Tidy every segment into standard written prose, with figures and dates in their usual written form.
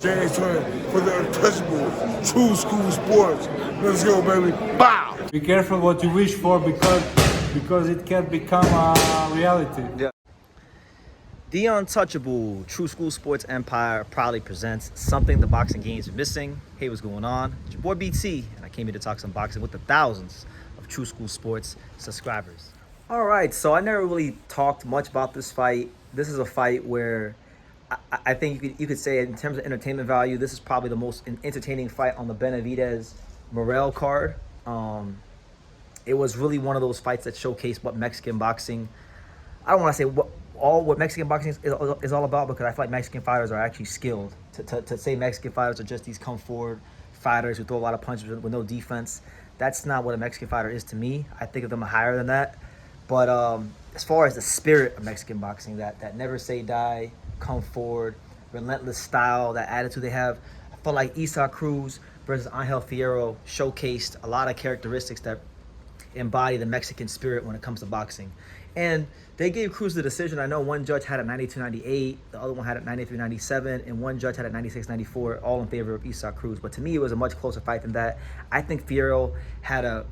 James Twin for the untouchable true school sports. Let's go, baby. Bow! Be careful what you wish for because it can become a reality. Yeah. The untouchable True School Sports Empire proudly presents something the boxing game is missing. Hey, what's going on? It's your boy BT, and I came here to talk some boxing with the thousands of True School Sports subscribers. All right, so I never really talked much about this fight. This is a fight where I think you could say in terms of entertainment value, this is probably the most entertaining fight on the Benavidez Morrell card. It was really one of those fights that showcased what Mexican boxing, I don't want to say what Mexican boxing is all about, because I feel like Mexican fighters are actually skilled. To say Mexican fighters are just these come forward fighters who throw a lot of punches with no defense, that's not what a Mexican fighter is to me. I think of them higher than that. But as far as the spirit of Mexican boxing, that never say die, come forward, relentless style, that attitude they have, I felt like Cruz versus Angel Fierro showcased a lot of characteristics that embody the Mexican spirit when it comes to boxing. And they gave Cruz the decision. I know one judge had it 92-98, the other one had it 93-97, and one judge had it 96-94, all in favor of Cruz. But to me, it was a much closer fight than that. I think Fierro had a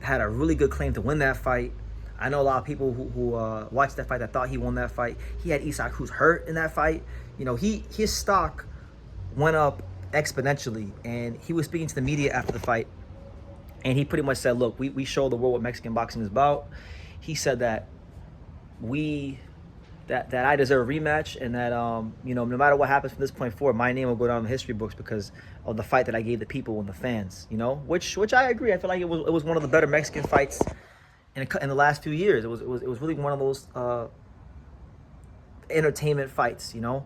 really good claim to win that fight. I know a lot of people who watched that fight that thought he won that fight. He had Cruz hurt in that fight. You know, his stock went up exponentially, and he was speaking to the media after the fight, and he pretty much said, look, we show the world what Mexican boxing is about. He said that that I deserve a rematch, and that you know, no matter what happens from this point forward, my name will go down in the history books because of the fight that I gave the people and the fans. You know, which I agree. I feel like it was one of the better Mexican fights in the last few years. It was really one of those entertainment fights, you know.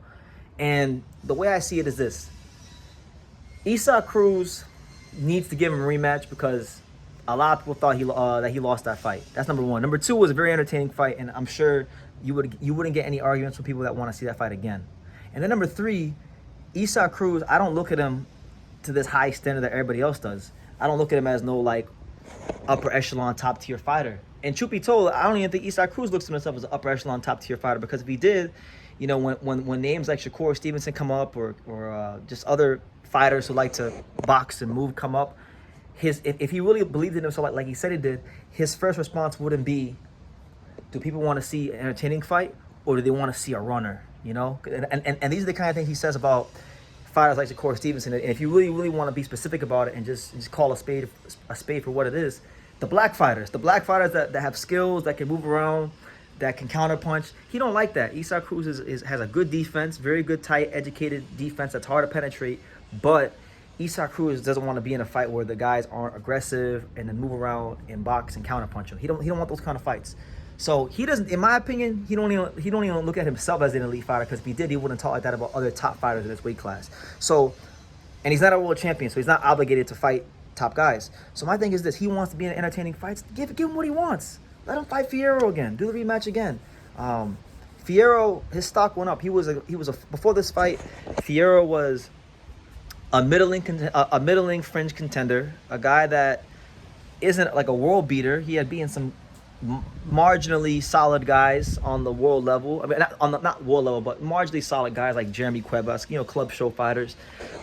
And the way I see it is this: Cruz needs to give him a rematch because a lot of people thought that he lost that fight. That's number one. Number two, was a very entertaining fight, and I'm sure you wouldn't get any arguments from people that want to see that fight again. And then number three, Cruz, I don't look at him to this high standard that everybody else does. I don't look at him as no like upper echelon top tier fighter. And truth be told, I don't even think Cruz looks at himself as an upper echelon top tier fighter, because if he did, you know, when names like Shakur Stevenson come up, or just other fighters who like to box and move come up, if he really believed in himself like he said he did, his first response wouldn't be, do people want to see an entertaining fight, or do they want to see a runner? You know, and these are the kind of things he says about fighters like Shakur Stevenson. And if you really want to be specific about it and just call a spade for what it is, the black fighters that have skills, that can move around, that can counterpunch, he don't like that. Cruz has a good defense, very good, tight, educated defense that's hard to penetrate, but Cruz doesn't want to be in a fight where the guys aren't aggressive and then move around and box and counterpunch him. He don't want those kind of fights. So he doesn't, in my opinion, he don't even look at himself as an elite fighter, because if he did, he wouldn't talk like that about other top fighters in his weight class. So, and he's not a world champion, so he's not obligated to fight top guys. So my thing is this: he wants to be in entertaining fights. Give him what he wants. Let him fight Fierro again. Do the rematch again. Fierro, his stock went up. Before this fight, Fierro was a middling fringe contender, a guy that isn't like a world beater. He had beaten some marginally solid guys on the world level. I mean, not world level, but marginally solid guys like Jeremy Cuevas, you know, club show fighters.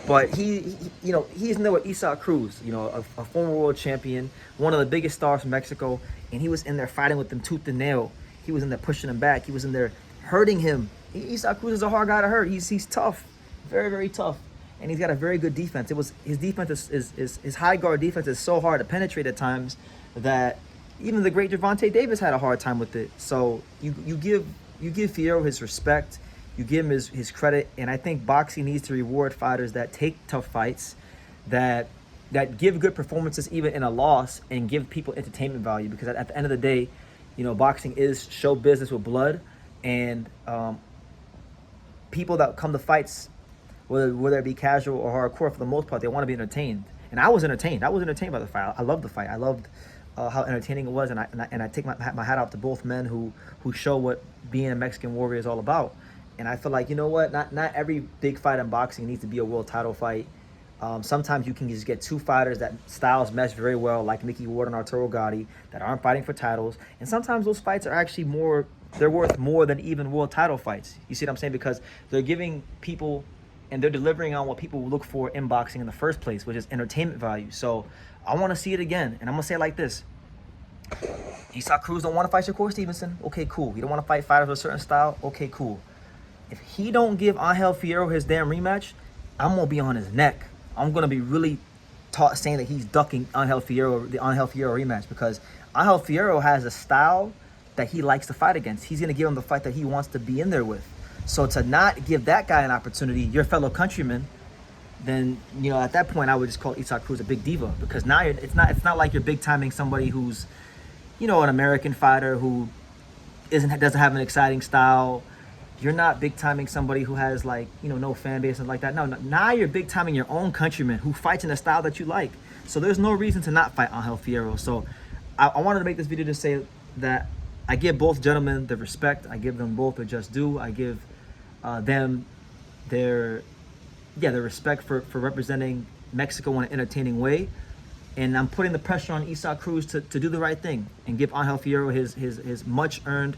But he's in there with Cruz, you know, a former world champion, one of the biggest stars from Mexico, and he was in there fighting with them tooth and nail. He was in there pushing him back. He was in there hurting him. Cruz is a hard guy to hurt. He's tough, very, very tough. And he's got a very good defense. His defense is his high guard defense is so hard to penetrate at times that even the great Gervonta Davis had a hard time with it. So you give Fierro his respect, you give him his credit, and I think boxing needs to reward fighters that take tough fights, that give good performances even in a loss, and give people entertainment value, because at the end of the day, you know, boxing is show business with blood, and people that come to fights, whether it be casual or hardcore, for the most part, they want to be entertained. And I was entertained. I was entertained by the fight. I loved the fight. I loved how entertaining it was, and I take my hat off to both men who show what being a Mexican warrior is all about. And I feel like, you know what, not every big fight in boxing needs to be a world title fight. Sometimes you can just get two fighters that styles mesh very well, like Mickey Ward and Arturo Gatti, that aren't fighting for titles. And sometimes those fights are actually they're worth more than even world title fights. You see what I'm saying? Because they're giving people and they're delivering on what people look for in boxing in the first place, which is entertainment value. So I want to see it again, and I'm gonna say it like this: Isaac Cruz don't want to fight Shakur Stevenson. Okay, cool. He don't want to fight fighters with a certain style. Okay, cool. If he don't give Angel Fierro his damn rematch, I'm gonna be on his neck. I'm gonna be really saying that he's ducking the Angel Fierro rematch, because Angel Fierro has a style that he likes to fight against. He's gonna give him the fight that he wants to be in there with. So to not give that guy an opportunity, your fellow countryman, then at that point I would just call Isaac Cruz a big diva, because now it's not like you're big timing somebody who's an American fighter who doesn't have an exciting style. You're not big timing somebody who has no fan base and like that. No, now you're big timing your own countryman who fights in a style that you like. So there's no reason to not fight Angel Fierro. So I wanted to make this video to say that I give both gentlemen the respect. I give them both their just due. I give them their respect for representing Mexico in an entertaining way. And I'm putting the pressure on Isaac Cruz to do the right thing and give Angel Fierro his much-earned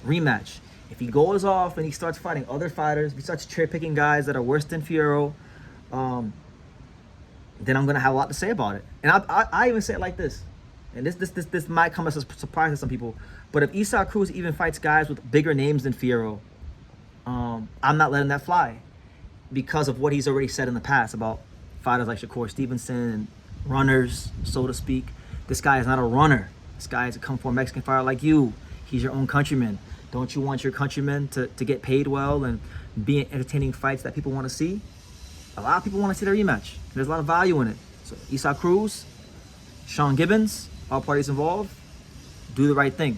rematch. If he goes off and he starts fighting other fighters, if he starts cherry-picking guys that are worse than Fierro, then I'm going to have a lot to say about it. And I even say it like this, and this might come as a surprise to some people, but if Isaac Cruz even fights guys with bigger names than Fierro, I'm not letting that fly, because of what he's already said in the past about fighters like Shakur Stevenson and runners, so to speak. This guy is not a runner. This guy is a come from Mexican fighter like you. He's your own countryman. Don't you want your countrymen to get paid well and be in entertaining fights that people want to see? A lot of people want to see their rematch. There's a lot of value in it. So Isaac Cruz, Sean Gibbons, all parties involved, do the right thing.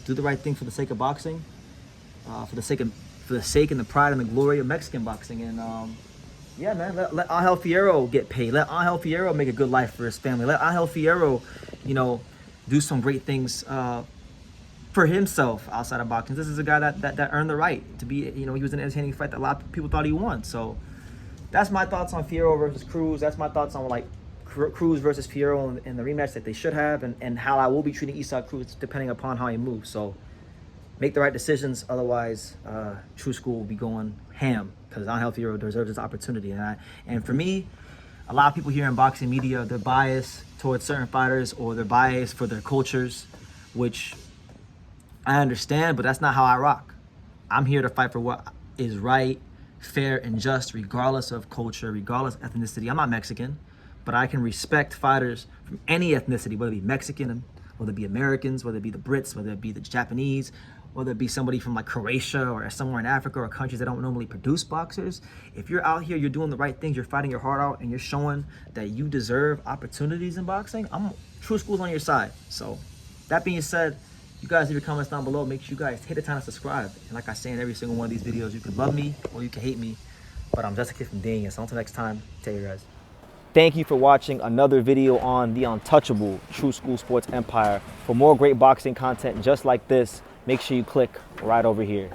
Do the right thing for the sake of boxing, for the sake and the pride and the glory of Mexican boxing. And yeah, man, let Angel Fierro get paid. Let Angel Fierro make a good life for his family. Let Angel Fierro, do some great things for himself outside of boxing. This is a guy that earned the right to be, he was an entertaining fight that a lot of people thought he won. So that's my thoughts on Fierro versus Cruz. That's my thoughts on Cruz versus Fierro and the rematch that they should have, and how I will be treating Isaac Cruz depending upon how he moves. So make the right decisions, otherwise True School will be going ham, because Angel Fierro deserves this opportunity. And for me, a lot of people here in boxing media, they're biased towards certain fighters, or they're biased for their cultures, which I understand, but that's not how I rock. I'm here to fight for what is right, fair, and just, regardless of culture, regardless of ethnicity. I'm not Mexican, but I can respect fighters from any ethnicity, whether it be Mexican, whether it be Americans, whether it be the Brits, whether it be the Japanese, whether it be somebody from Croatia or somewhere in Africa or countries that don't normally produce boxers. If you're out here, you're doing the right things, you're fighting your heart out, and you're showing that you deserve opportunities in boxing, True School's on your side. So that being said, you guys leave your comments down below. Make sure you guys hit the time to subscribe. And like I say in every single one of these videos, you can love me or you can hate me, but I'm just a kid from Dania. So until next time, take care, guys. Thank you for watching another video on the untouchable True School Sports Empire. For more great boxing content just like this, make sure you click right over here.